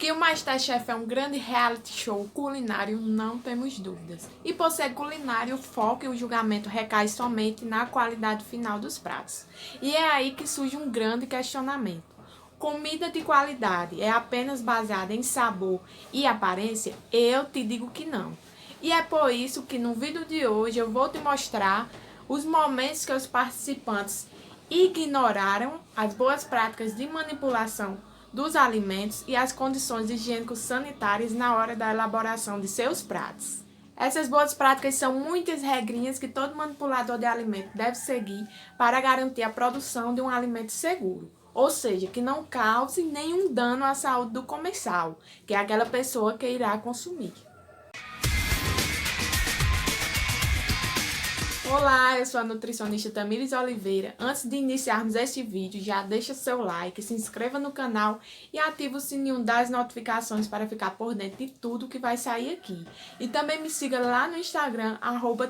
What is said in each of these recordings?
Que o MasterChef é um grande reality show culinário, não temos dúvidas. E por ser culinário, o foco e o julgamento recai somente na qualidade final dos pratos. E é aí que surge um grande questionamento. Comida de qualidade é apenas baseada em sabor e aparência? Eu te digo que não. E é por isso que no vídeo de hoje eu vou te mostrar os momentos que os participantes ignoraram as boas práticas de manipulação dos alimentos e as condições higiênico-sanitárias na hora da elaboração de seus pratos. Essas boas práticas são muitas regrinhas que todo manipulador de alimento deve seguir para garantir a produção de um alimento seguro, ou seja, que não cause nenhum dano à saúde do comensal, que é aquela pessoa que irá consumir. Olá, eu sou a nutricionista Tamires Oliveira. Antes de iniciarmos este vídeo, já deixa seu like, se inscreva no canal e ativa o sininho das notificações para ficar por dentro de tudo que vai sair aqui. E também me siga lá no Instagram,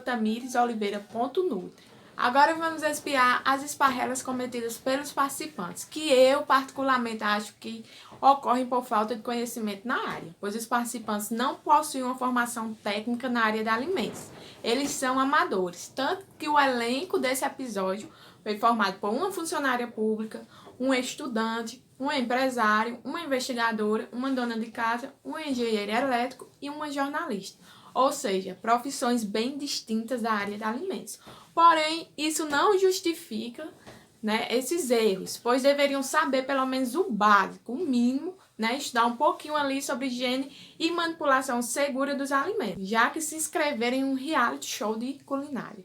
@tamiresoliveira.nutri. Agora vamos espiar as esparrelas cometidas pelos participantes, que eu particularmente acho que ocorrem por falta de conhecimento na área, pois os participantes não possuem uma formação técnica na área de alimentos. Eles são amadores, tanto que o elenco desse episódio foi formado por uma funcionária pública, um estudante, um empresário, uma investigadora, uma dona de casa, um engenheiro elétrico e uma jornalista. Ou seja, profissões bem distintas da área de alimentos. Porém, isso não justifica, esses erros, pois deveriam saber pelo menos o básico, o mínimo, estudar um pouquinho ali sobre higiene e manipulação segura dos alimentos, já que se inscreverem em um reality show de culinária.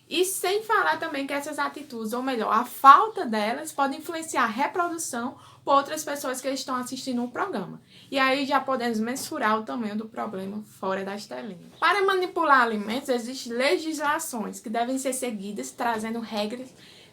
E sem falar também que essas atitudes, ou melhor, a falta delas, pode influenciar a reprodução por outras pessoas que estão assistindo o programa. E aí já podemos mensurar o tamanho do problema fora das telinhas. Para manipular alimentos, existem legislações que devem ser seguidas, trazendo regras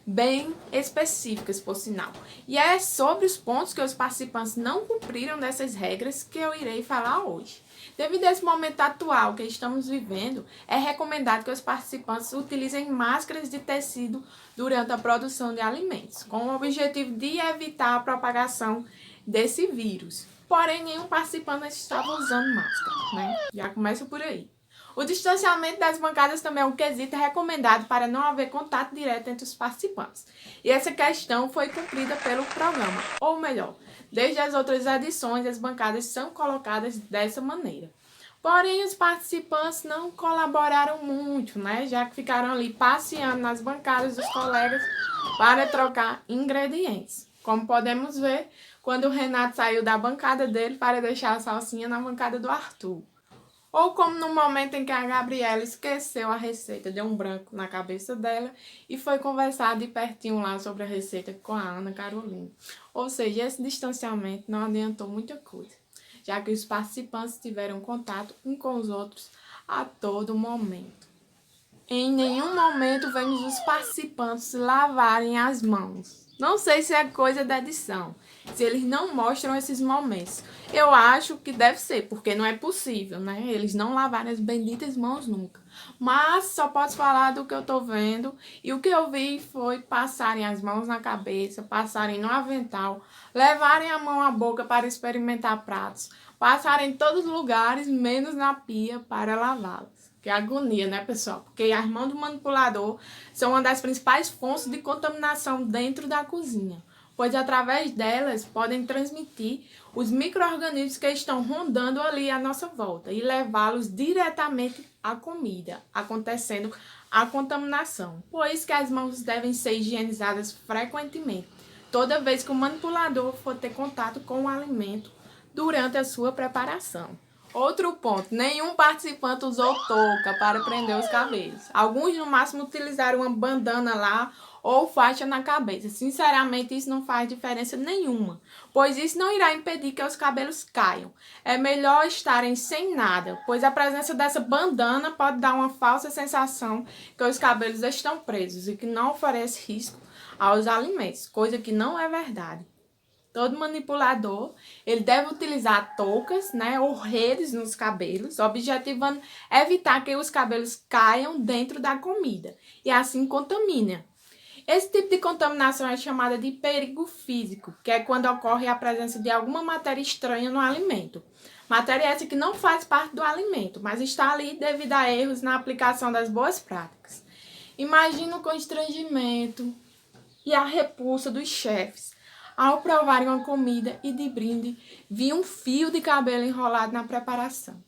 bem específicas, por sinal. E é sobre os pontos que os participantes não cumpriram dessas regras que eu irei falar hoje. Devido a esse momento atual que estamos vivendo, é recomendado que os participantes utilizem máscaras de tecido durante a produção de alimentos, com o objetivo de evitar a propagação desse vírus. Porém, nenhum participante estava usando máscara, Já começa por aí. O distanciamento das bancadas também é um quesito recomendado para não haver contato direto entre os participantes. E essa questão foi cumprida pelo programa, ou melhor, desde as outras edições as bancadas são colocadas dessa maneira. Porém, os participantes não colaboraram muito, já que ficaram ali passeando nas bancadas dos colegas para trocar ingredientes. Como podemos ver, quando o Renato saiu da bancada dele para deixar a salsinha na bancada do Arthur. Ou como no momento em que a Gabriela esqueceu a receita, deu um branco na cabeça dela e foi conversar de pertinho lá sobre a receita com a Ana Carolina. Ou seja, esse distanciamento não adiantou muita coisa, já que os participantes tiveram contato uns com os outros a todo momento. Em nenhum momento vemos os participantes lavarem as mãos. Não sei se é coisa da edição, se eles não mostram esses momentos. Eu acho que deve ser, porque não é possível, Eles não lavarem as benditas mãos nunca. Mas só posso falar do que eu tô vendo. E o que eu vi foi passarem as mãos na cabeça, passarem no avental, levarem a mão à boca para experimentar pratos, passarem em todos os lugares, menos na pia, para lavá-los. Que agonia, pessoal? Porque as mãos do manipulador são uma das principais fontes de contaminação dentro da cozinha, pois através delas podem transmitir os micro-organismos que estão rondando ali à nossa volta e levá-los diretamente à comida, acontecendo a contaminação. Por isso que as mãos devem ser higienizadas frequentemente, toda vez que o manipulador for ter contato com o alimento durante a sua preparação. Outro ponto, nenhum participante usou touca para prender os cabelos. Alguns, no máximo, utilizaram uma bandana lá ou faixa na cabeça. Sinceramente, isso não faz diferença nenhuma, pois isso não irá impedir que os cabelos caiam. É melhor estarem sem nada, pois a presença dessa bandana pode dar uma falsa sensação que os cabelos estão presos e que não oferece risco aos alimentos, coisa que não é verdade. Todo manipulador, ele deve utilizar toucas, ou redes nos cabelos, objetivando evitar que os cabelos caiam dentro da comida e assim contaminem. Esse tipo de contaminação é chamada de perigo físico, que é quando ocorre a presença de alguma matéria estranha no alimento. Matéria essa que não faz parte do alimento, mas está ali devido a erros na aplicação das boas práticas. Imagina o constrangimento e a repulsa dos chefes ao provarem uma comida e de brinde vir um fio de cabelo enrolado na preparação.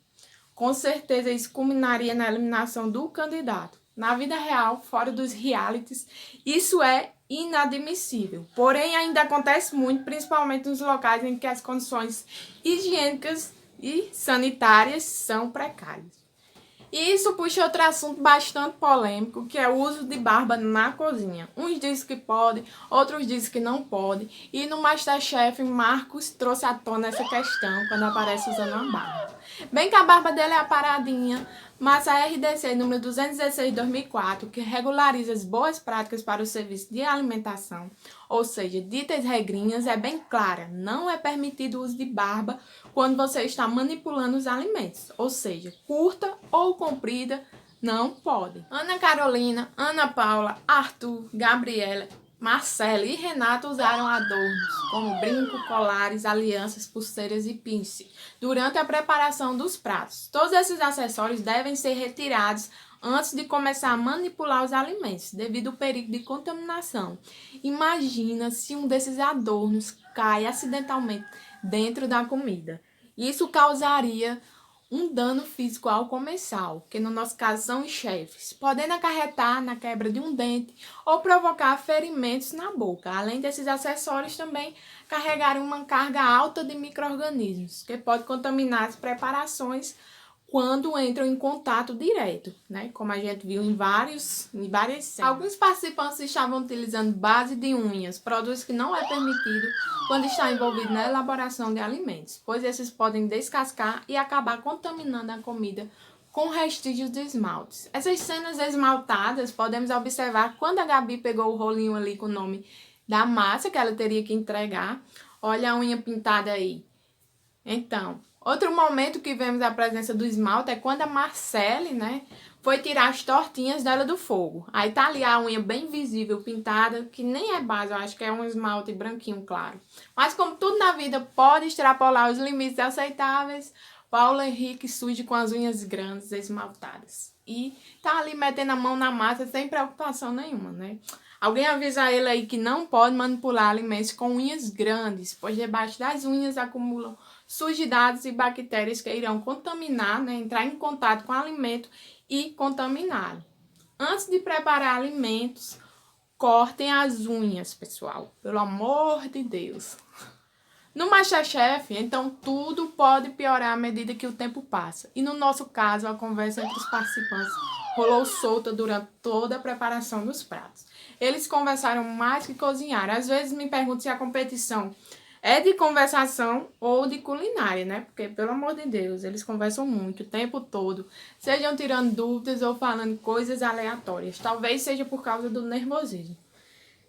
Com certeza isso culminaria na eliminação do candidato. Na vida real, fora dos realities, isso é inadmissível. Porém, ainda acontece muito, principalmente nos locais em que as condições higiênicas e sanitárias são precárias. E isso puxa outro assunto bastante polêmico, que é o uso de barba na cozinha. Uns dizem que pode, outros dizem que não pode. E no MasterChef, Marcos trouxe à tona essa questão quando aparece usando uma barba. Bem que a barba dele é a paradinha, mas a RDC número 216/2004, que regulariza as boas práticas para o serviço de alimentação, ou seja, ditas regrinhas, é bem clara. Não é permitido o uso de barba quando você está manipulando os alimentos, ou seja, curta ou comprida, não pode. Ana Carolina, Ana Paula, Arthur, Gabriela, Marcela e Renata usaram adornos, como brinco, colares, alianças, pulseiras e pince, durante a preparação dos pratos. Todos esses acessórios devem ser retirados antes de começar a manipular os alimentos, devido ao perigo de contaminação. Imagina se um desses adornos cai acidentalmente dentro da comida. Isso causaria um dano físico ao comensal, que no nosso caso são os chefes, podendo acarretar na quebra de um dente ou provocar ferimentos na boca. Além desses acessórios, também carregarem uma carga alta de micro-organismos, que pode contaminar as preparações quando entram em contato direto, né? Como a gente viu em várias cenas. Alguns participantes estavam utilizando base de unhas, produtos que não é permitido quando está envolvido na elaboração de alimentos, pois esses podem descascar e acabar contaminando a comida com restígios de esmaltes. Essas cenas esmaltadas podemos observar quando a Gabi pegou o rolinho ali com o nome da massa que ela teria que entregar. Olha a unha pintada aí. Então, outro momento que vemos a presença do esmalte é quando a Marcele, né, foi tirar as tortinhas dela do fogo. Aí tá ali a unha bem visível, pintada, que nem é base, eu acho que é um esmalte branquinho claro. Mas como tudo na vida pode extrapolar os limites aceitáveis, Paulo Henrique surge com as unhas grandes esmaltadas. E tá ali metendo a mão na massa sem preocupação nenhuma, né? Alguém avisa ele aí que não pode manipular alimentos com unhas grandes, pois debaixo das unhas acumulam sujidades e bactérias que irão contaminar, né, entrar em contato com o alimento e contaminá-lo. Antes de preparar alimentos, cortem as unhas, pessoal. Pelo amor de Deus. No MasterChef, então, tudo pode piorar à medida que o tempo passa. E no nosso caso, a conversa entre os participantes rolou solta durante toda a preparação dos pratos. Eles conversaram mais que cozinhar. Às vezes me pergunto se a competição é de conversação ou de culinária, né? Porque, pelo amor de Deus, eles conversam muito o tempo todo, sejam tirando dúvidas ou falando coisas aleatórias. Talvez seja por causa do nervosismo.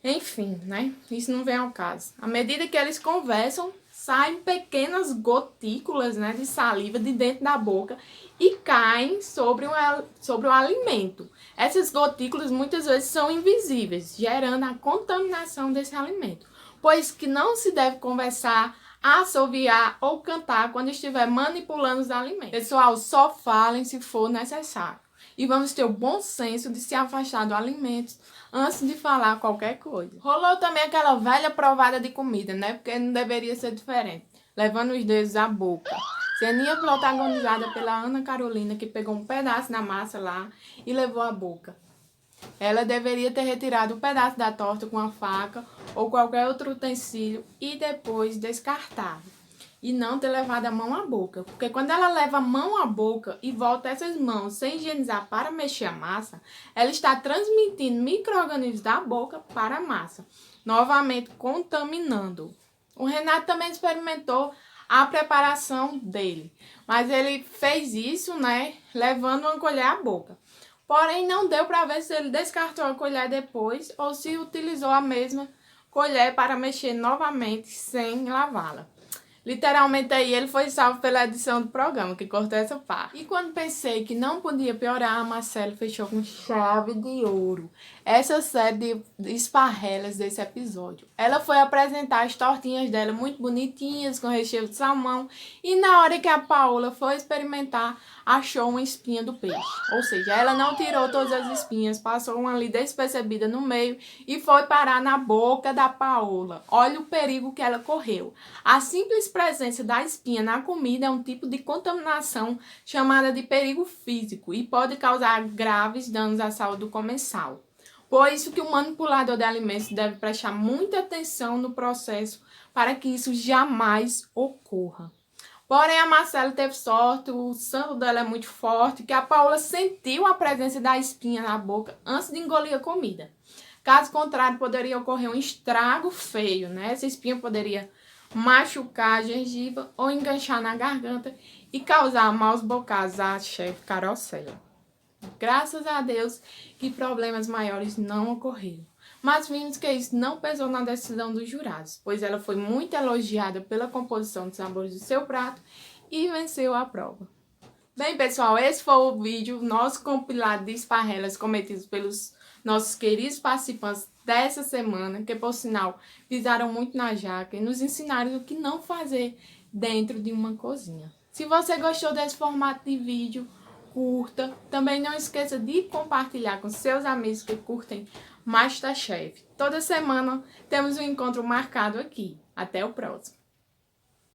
Enfim, né? Isso não vem ao caso. À medida que eles conversam, saem pequenas gotículas, né, de saliva de dentro da boca e caem sobre o alimento. Essas gotículas muitas vezes são invisíveis, gerando a contaminação desse alimento. Pois que não se deve conversar, assoviar ou cantar quando estiver manipulando os alimentos. Pessoal, só falem se for necessário. E vamos ter o bom senso de se afastar do alimento antes de falar qualquer coisa. Rolou também aquela velha provada de comida, né? Porque não deveria ser diferente. Levando os dedos à boca. Ceninha protagonizada pela Ana Carolina, que pegou um pedaço da massa lá e levou à boca. Ela deveria ter retirado um pedaço da torta com a faca ou qualquer outro utensílio e depois descartado. E não ter levado a mão à boca. Porque quando ela leva a mão à boca e volta essas mãos sem higienizar para mexer a massa, ela está transmitindo micro-organismos da boca para a massa, novamente contaminando. O Renato também experimentou a preparação dele, mas ele fez isso, né, levando uma colher à boca. Porém, não deu para ver se ele descartou a colher depois ou se utilizou a mesma colher para mexer novamente sem lavá-la. Literalmente aí ele foi salvo pela edição do programa, que cortou essa parte. E quando pensei que não podia piorar, a Marcele fechou com chave de ouro. essa série de esparrelas desse episódio. Ela foi apresentar as tortinhas dela muito bonitinhas, com recheio de salmão, e na hora que a Paola foi experimentar, achou uma espinha do peixe. Ou seja, ela não tirou todas as espinhas, passou uma ali despercebida no meio e foi parar na boca da Paola. Olha o perigo que ela correu. A simples presença da espinha na comida é um tipo de contaminação chamada de perigo físico e pode causar graves danos à saúde do comensal. Por isso que o manipulador de alimentos deve prestar muita atenção no processo para que isso jamais ocorra. Porém, a Marcela teve sorte, o sangue dela é muito forte, que a Paola sentiu a presença da espinha na boca antes de engolir a comida. Caso contrário, poderia ocorrer um estrago feio, né? Essa espinha poderia machucar a gengiva ou enganchar na garganta e causar maus bocados à chefe Carosella. Graças a Deus que problemas maiores não ocorreram. Mas vimos que isso não pesou na decisão dos jurados, pois ela foi muito elogiada pela composição de sabores do seu prato e venceu a prova. Bem, pessoal, esse foi o vídeo, nosso compilado de esparrelas cometidos pelos nossos queridos participantes dessa semana, que, por sinal, pisaram muito na jaca e nos ensinaram o que não fazer dentro de uma cozinha. Se você gostou desse formato de vídeo, curta. Também não esqueça de compartilhar com seus amigos que curtem MasterChef. Toda semana temos um encontro marcado aqui. Até o próximo.